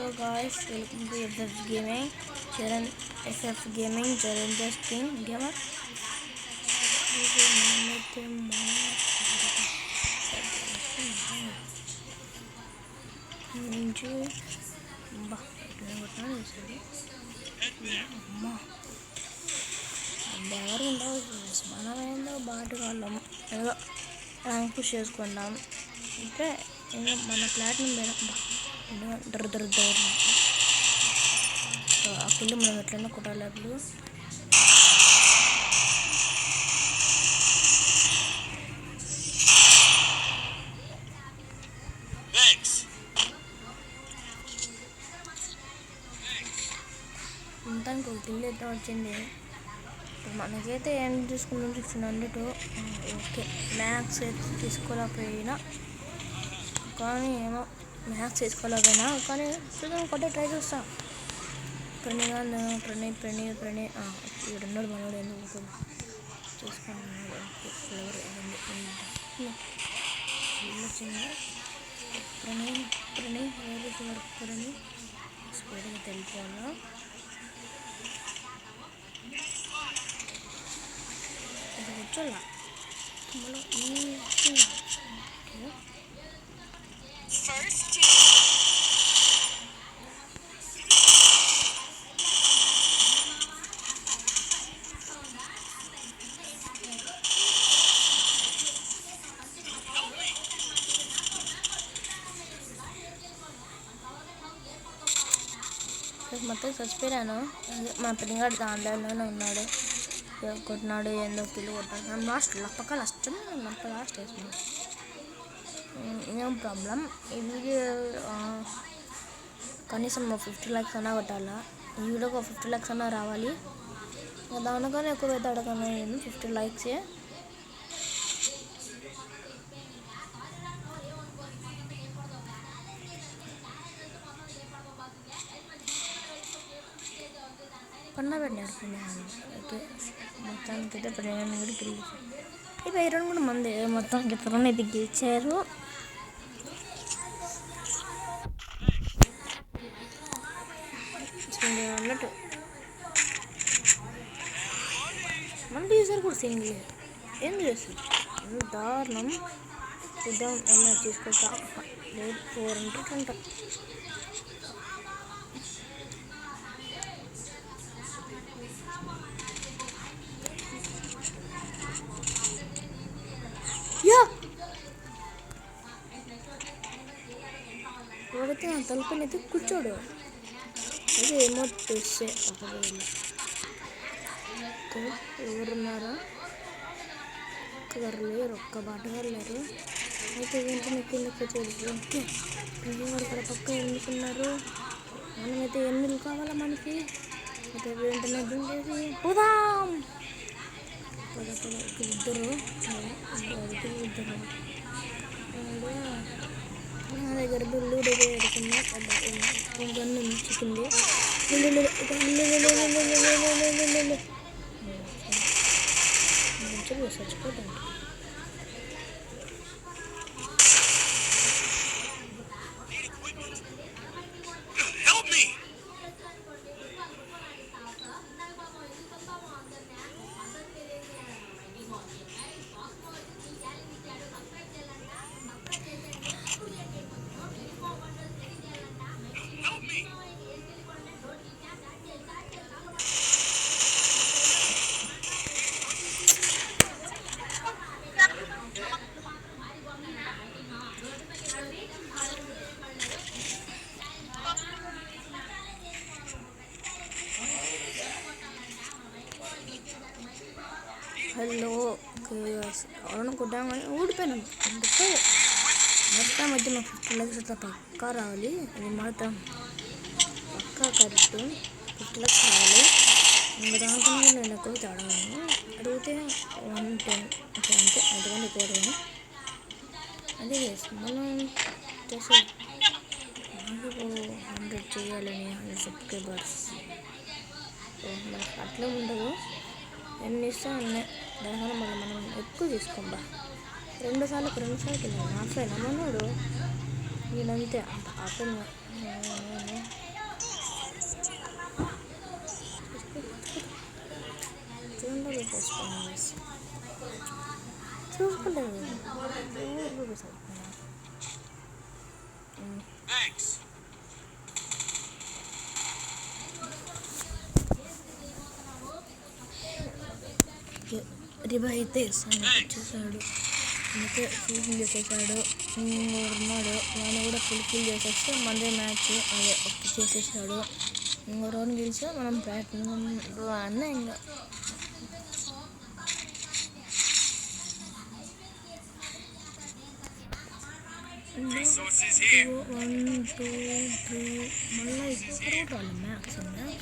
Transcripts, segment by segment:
Hello guys, welcome to FF Gaming. Charan FF Gaming, Charan just King Gamer. ఎవరు ఉండవు, మనమేందో బాటు వాళ్ళం ఏదో ర్యాంక్ పుష్ చేసుకుంటాం. అంటే మన ప్లాట్ని ఆ కిల్లు మనం ఎట్లన్నా కొట్టాలి. అప్పుడు మొత్తానికి ఒక కిల్లు అయితే వచ్చింది. మనకైతే ఏం తీసుకున్నాం 600. ఓకే, మ్యాక్స్ అయితే తీసుకోలేకపోయినా, కానీ ఏమో మ్యాక్స్ తీసుకోలేకపోయినా కానీ చూద్దాం, కొట్టే ట్రై చేస్తాం. ప్రణయ్ ఈడున్నాడు మనోడు, ఎందుకు చూసుకున్నాడు. ఫ్లవర్ వచ్చింది. ప్రణయ్ వర్క్ అని స్పీడ్గా తెలిపాను. అది కూర్చోలా మొత్తం చచ్చిపోయాను. మా పిల్లగాడు దాంట్లోనే ఉన్నాడు, కొట్టినాడు, ఏందో పిల్లి కొట్టాడు. మేము లాస్ట్ లాస్ట్ వేసుకున్నాం. ఏం ప్రాబ్లం. ఈ వీడియో కనీసం 50 lakhs అన్నా కొట్టాలా. ఈ వీడియోకి 50 lakhs అన్నా రావాలి. దానికన్నా ఎక్కువ అయితే అడగను, 50 likes. పన్నా పెట్టినారు. ఓకే, మొత్తానికి అయితే ప్రేరణ కూడా గెలిచారు. ఈ ప్రేరణ కూడా మంది మొత్తానికి ప్రేరణ అయితే గెలిచారు. అన్నట్టు మన టీచర్ కూడా సింగిల్ ఏం చేస్తారు, దారుణం. చూద్దాం ఏమైనా తీసుకొస్తా. లేదు 400 అంట. వాడితే నా తలుపునైతే కూర్చోడు. అది ఏమో తెస్తే ఎవరున్నారా, ఒక్కగారు లేరు, ఒక్క బాటగారు లేరు. అయితే వెంటనే కిందకి వచ్చేది. ఓకే, వాడు కూడా పక్క ఎన్నుకున్నారు. మనమైతే ఎన్నులు కావాలా మనకి. అయితే వెంటనే దుండేసి పోదాం. ఇద్దరు నా దగ్గర బిల్లు దగ్గర ఎడుకున్నా. గన్ను చిక్కింది. చచ్చిపోతాను. హలో, ఎవరైనా కొట్టాము కానీ ఊడిపోయినాను. అందుకే మొత్తం మధ్య మాకు 50 lakhs అట్లా పక్కా రావాలి. అది మాత్రం పక్కా కరెక్ట్. 50 lakhs రావాలి. ఇంకా దానికన్నా నేను ఎక్కువ అడగాను. అడిగితే 110 అంతే, అందుకని ఎక్కువ అడగాను. అదే మనం చేసే నాకు 100 చేయాలని 100 subscribers. మనకు అట్లా ఉండదు, ఎన్ని ఇస్తా ఉన్నాయి. దానివల్ల మనం ఎక్కువ తీసుకోబా. 2 సార్లు వెళ్ళాను. ఆఫ్లైన్ మనోడు నేనంతే అంత ఆపంగా చూసుకుంటాను రిబా అయితే వచ్చేసాడు, అయితే ఫుల్ఫిల్ చేసేసాడు. ఉన్నాడు వాడిని కూడా ఫుల్ఫిల్ చేసేస్తే మందే మ్యాచ్ అదే ఒక్క చేసేసాడు. ఇంకో రౌండ్ గెలిచా మనం ప్లాటినం అన్న ఇంకా వన్ టూ త్రీ మళ్ళీ ఇప్పుడు రాలి మ్యాక్స్ రాలి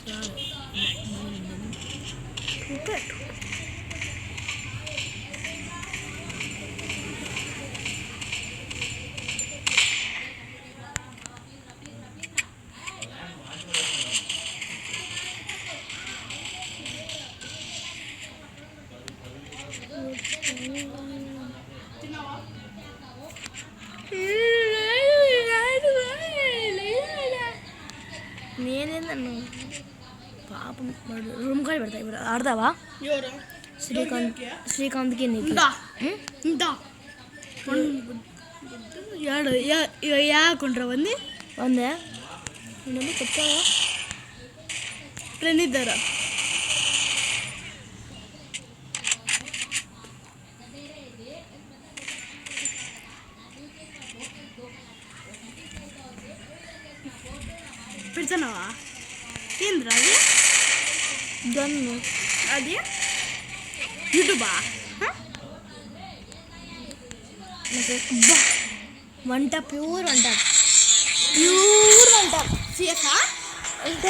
నేనేందన్ను పాపం రూమ్ కాడ పెడతా. ఇప్పుడు ఆడతావా? శ్రీకాంత్కి నీకు ಯಾಕೊಂಡ್ರ ಒಂದೇ ಒಂದೇ ಇನ್ನೊಂದು ಕೊಡ್ತಾವ ಫ್ರೆಂಡ್ ಇದ್ದಾರ. పెడతానవా? ఏంద్రా అది? గన్ను అది యూట్యూబా? వంట ప్యూర్ వంట సిఎస్ఆ ఇంత